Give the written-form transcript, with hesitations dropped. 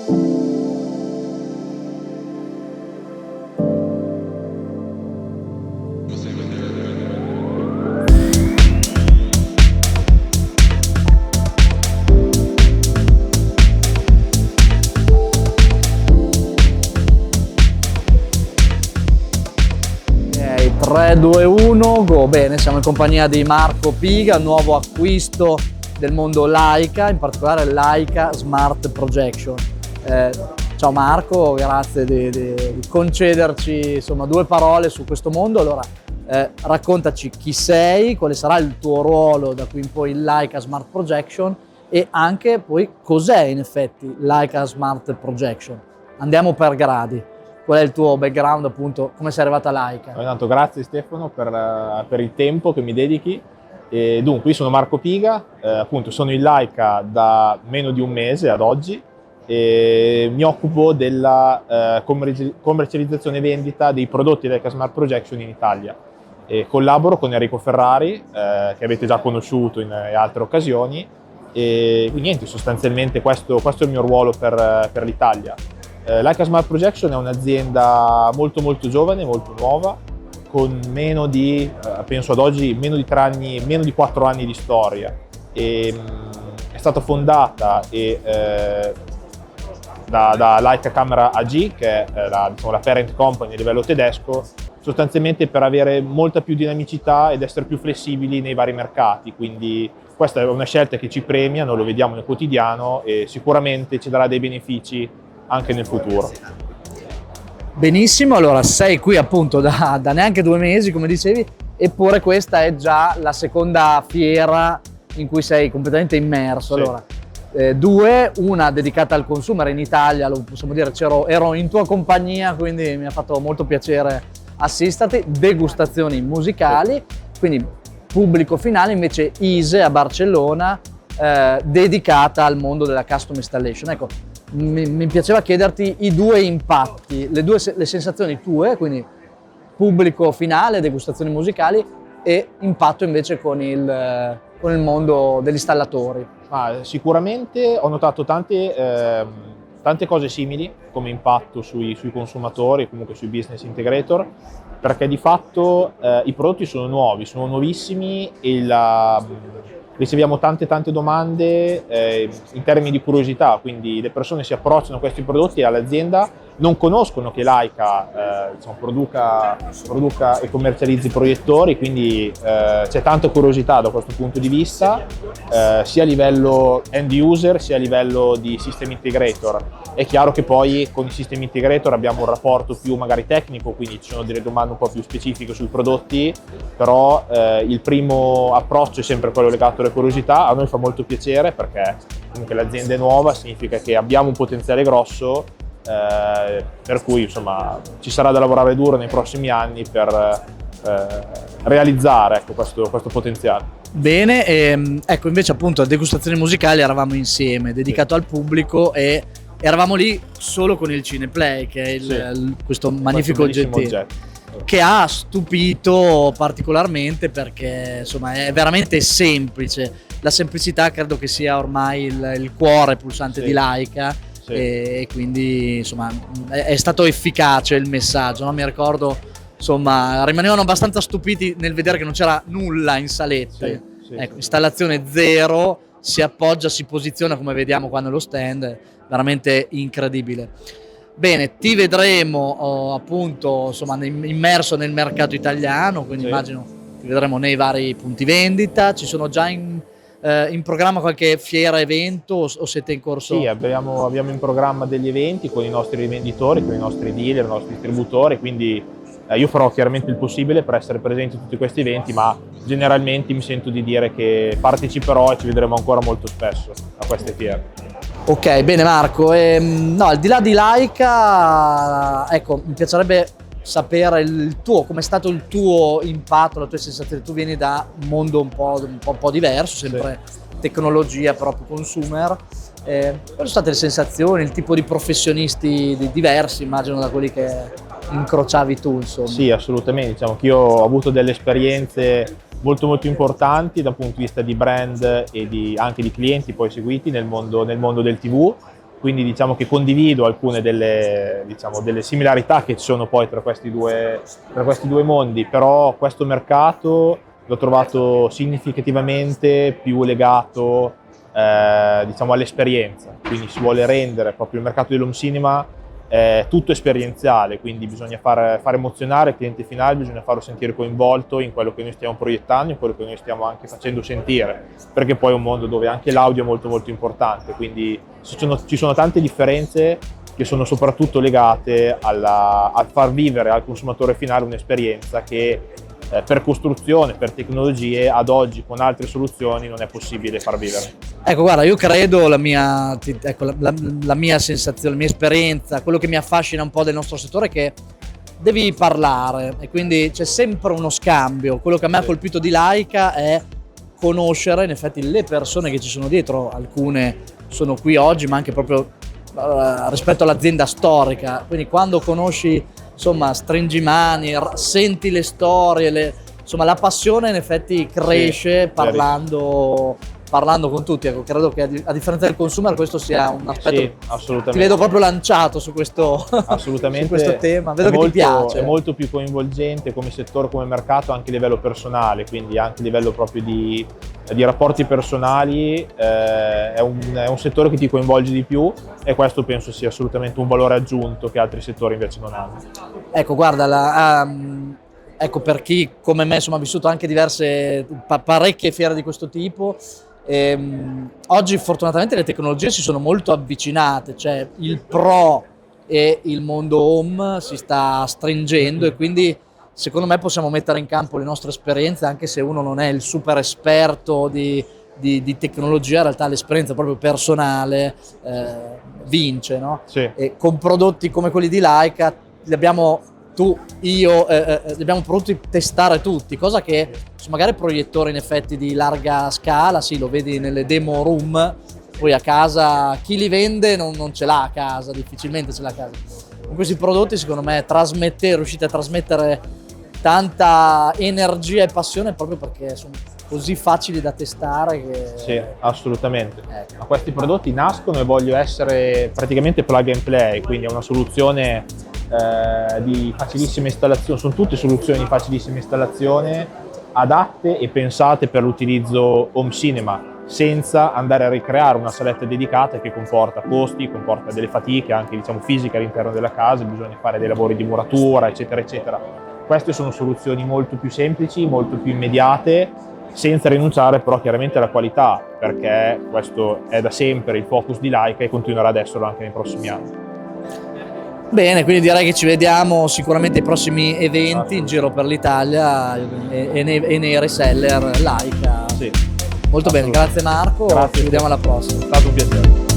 Ok, 3, 2, 1, go! Bene, siamo in compagnia di Marco Piga, nuovo acquisto del mondo Leica, in particolare Leica Smart Projection. Ciao Marco, grazie di concederci insomma 2 parole su questo mondo. Allora, raccontaci chi sei, quale sarà il tuo ruolo da qui in poi in Leica Smart Projection e anche poi cos'è in effetti Leica Smart Projection. Andiamo per gradi. Qual è il tuo background, appunto, come sei arrivata a Leica? Intanto grazie Stefano per il tempo che mi dedichi. E dunque, io sono Marco Piga, appunto sono in Leica da meno di un mese ad oggi e mi occupo della commercializzazione e vendita dei prodotti Leica Smart Projection in Italia. E collaboro con Enrico Ferrari, che avete già conosciuto in altre occasioni, e niente, sostanzialmente questo è il mio ruolo per l'Italia. Leica Smart Projection è un'azienda molto giovane, molto nuova, con meno di, penso ad oggi, meno di 3 anni, meno di 4 anni di storia. È stata fondata da Leica Camera AG, che è la parent company a livello tedesco, sostanzialmente per avere molta più dinamicità ed essere più flessibili nei vari mercati. Quindi questa è una scelta che ci premia, noi lo vediamo nel quotidiano e sicuramente ci darà dei benefici anche nel futuro. Benissimo, allora sei qui appunto da neanche 2 mesi, come dicevi, eppure questa è già la seconda fiera in cui sei completamente immerso. Sì. Allora, 2, una dedicata al consumer in Italia, lo possiamo dire, ero in tua compagnia, quindi mi ha fatto molto piacere assisterti, degustazioni musicali, quindi pubblico finale, invece ISE a Barcellona, dedicata al mondo della custom installation. Ecco, mi piaceva chiederti i 2 impatti, le sensazioni tue, quindi pubblico finale, degustazioni musicali, e impatto invece con il mondo degli installatori. Sicuramente ho notato tante cose simili come impatto sui consumatori, comunque sui business integrator, perché di fatto i prodotti sono nuovi, sono nuovissimi e riceviamo tante domande in termini di curiosità, quindi le persone si approcciano a questi prodotti e all'azienda non conoscono che Leica produca e commercializzi proiettori, quindi c'è tanta curiosità da questo punto di vista, sia a livello end user sia a livello di system integrator. È chiaro che poi con i system integrator abbiamo un rapporto più magari tecnico, quindi ci sono delle domande un po' più specifiche sui prodotti, però il primo approccio è sempre quello legato alla curiosità. A noi fa molto piacere perché comunque l'azienda è nuova, significa che abbiamo un potenziale grosso, per cui insomma ci sarà da lavorare duro nei prossimi anni per realizzare, ecco, questo potenziale. Bene, ecco, invece appunto a degustazioni musicali eravamo insieme, dedicato al pubblico, e eravamo lì solo con il Cineplay, che è questo magnifico oggetto che ha stupito particolarmente perché insomma è veramente semplice. La semplicità credo che sia ormai il cuore pulsante di Leica. Sì. E quindi insomma è stato efficace il messaggio, no? Mi ricordo, insomma, rimanevano abbastanza stupiti nel vedere che non c'era nulla in salette. Ecco, installazione zero, si appoggia, si posiziona come vediamo qua nello stand, veramente incredibile. Bene, ti vedremo appunto insomma immerso nel mercato italiano, quindi immagino ti vedremo nei vari punti vendita. Ci sono già in programma qualche fiera, evento, o siete in corso? Sì, abbiamo in programma degli eventi con i nostri rivenditori, con i nostri dealer, i nostri distributori, quindi io farò chiaramente il possibile per essere presente a tutti questi eventi, ma generalmente mi sento di dire che parteciperò e ci vedremo ancora molto spesso a queste fiere. Ok, bene Marco, no, al di là di Leica, ecco, mi piacerebbe sapere come è stato il tuo impatto, la tua sensazione. Tu vieni da un mondo un po' diverso, sempre tecnologia, proprio consumer. Quali sono state le sensazioni, il tipo di professionisti diversi, immagino, da quelli che incrociavi tu, insomma? Sì, assolutamente, diciamo che io ho avuto delle esperienze molto importanti dal punto di vista di brand e anche di clienti poi seguiti nel mondo del TV, quindi diciamo che condivido alcune delle similarità che ci sono poi tra questi due mondi, però questo mercato l'ho trovato significativamente più legato all'esperienza, quindi si vuole rendere proprio il mercato dell'home cinema tutto esperienziale, quindi bisogna far emozionare il cliente finale, bisogna farlo sentire coinvolto in quello che noi stiamo proiettando, in quello che noi stiamo anche facendo sentire, perché poi è un mondo dove anche l'audio è molto molto importante, quindi ci sono tante differenze che sono soprattutto legate a far vivere al consumatore finale un'esperienza che per costruzione, per tecnologie, ad oggi con altre soluzioni non è possibile far vivere. Ecco, guarda, io credo la mia sensazione, la mia esperienza, quello che mi affascina un po' del nostro settore è che devi parlare e quindi c'è sempre uno scambio. Quello che a me ha colpito di Laika è conoscere in effetti le persone che ci sono dietro, alcune sono qui oggi, ma anche proprio rispetto all'azienda storica, quindi quando conosci, insomma, stringi mani, senti le storie, insomma la passione in effetti cresce parlando con tutti. Ecco, credo che a differenza del consumer questo sia un aspetto. Sì, assolutamente. Ti vedo proprio lanciato su questo, assolutamente. su questo tema, vedo che ti piace. È molto più coinvolgente come settore, come mercato, anche a livello personale, quindi anche a livello proprio di rapporti personali, è un settore che ti coinvolge di più e questo penso sia assolutamente un valore aggiunto che altri settori invece non hanno. Ecco, guarda, ecco, per chi come me insomma ha vissuto anche parecchie fiere di questo tipo, oggi fortunatamente le tecnologie si sono molto avvicinate, cioè il pro e il mondo home si sta stringendo e quindi secondo me possiamo mettere in campo le nostre esperienze, anche se uno non è il super esperto di tecnologia, in realtà l'esperienza proprio personale vince, no? Sì. E con prodotti come quelli di Laika li abbiamo li abbiamo potuti testare tutti, cosa che su magari proiettori in effetti di larga scala, sì, lo vedi nelle demo room, poi a casa chi li vende non ce l'ha a casa, difficilmente ce l'ha a casa. Con questi prodotti secondo me riuscite a trasmettere tanta energia e passione proprio perché sono così facili da testare che... Sì, assolutamente. Ma questi prodotti nascono e voglio essere praticamente plug and play, quindi è una soluzione di facilissima installazione, sono tutte soluzioni di facilissima installazione adatte e pensate per l'utilizzo home cinema, senza andare a ricreare una saletta dedicata che comporta costi, comporta delle fatiche anche diciamo fisiche all'interno della casa, bisogna fare dei lavori di muratura eccetera eccetera. Queste sono soluzioni molto più semplici, molto più immediate, senza rinunciare però chiaramente alla qualità, perché questo è da sempre il focus di Laika e continuerà ad esserlo anche nei prossimi anni. Bene, quindi direi che ci vediamo sicuramente ai prossimi eventi in giro per l'Italia e nei reseller Laika. Sì, molto bene, grazie Marco, grazie, ci vediamo alla prossima. È stato un piacere.